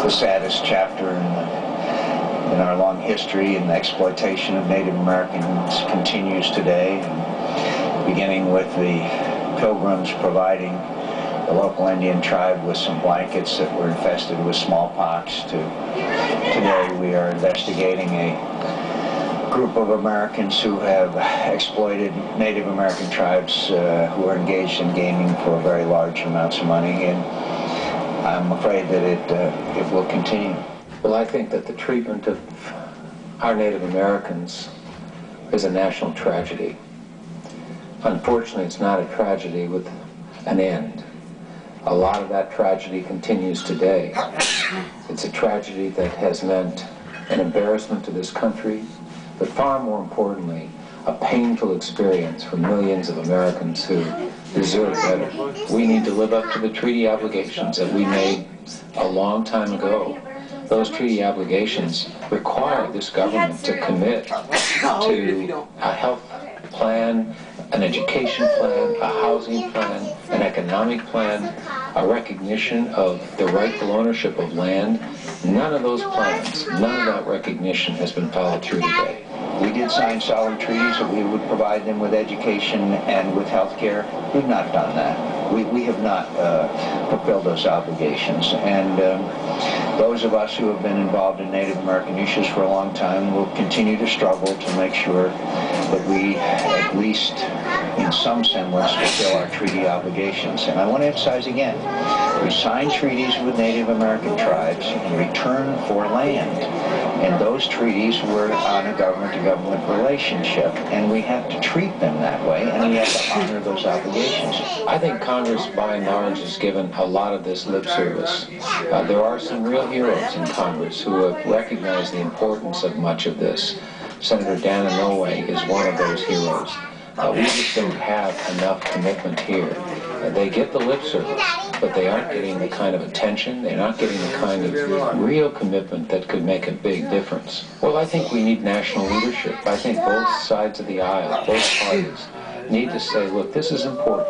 the saddest chapter in our long history, and the exploitation of Native Americans continues today, beginning with the Pilgrims providing the local Indian tribe with some blankets that were infested with smallpox. Today we are investigating a group of Americans who have exploited Native American tribes who are engaged in gaming for very large amounts of money, and I'm afraid that it will continue. Well, I think that the treatment of our Native Americans is a national tragedy. Unfortunately, it's not a tragedy with an end. A lot of that tragedy continues today. It's a tragedy that has meant an embarrassment to this country, but far more importantly, a painful experience for millions of Americans who deserve better. We need to live up to the treaty obligations that we made a long time ago. Those treaty obligations require this government to commit to a health plan, an education plan, a housing plan, an economic plan, a recognition of the rightful ownership of land. None of those plans, none of that recognition has been followed through today. We did sign solemn treaties that we would provide them with education and with health care. We've not done that. We have not fulfilled those obligations. And those of us who have been involved in Native American issues for a long time will continue to struggle to make sure that we, at least in some semblance, fulfill our treaty obligations. And I want to emphasize again, we signed treaties with Native American tribes in return for land. And those treaties were on a government-to-government relationship, and we have to treat them that way, and we have to honor those obligations. I think Congress, by and large, has given a lot of this lip service. There are some real heroes in Congress who have recognized the importance of much of this. Senator Dana Noe is one of those heroes. We just don't have enough commitment here. They get the lip service, but they aren't getting the kind of attention, they're not getting the kind of real commitment that could make a big difference. Well, I think we need national leadership. I think both sides of the aisle, both parties, need to say, look, this is important.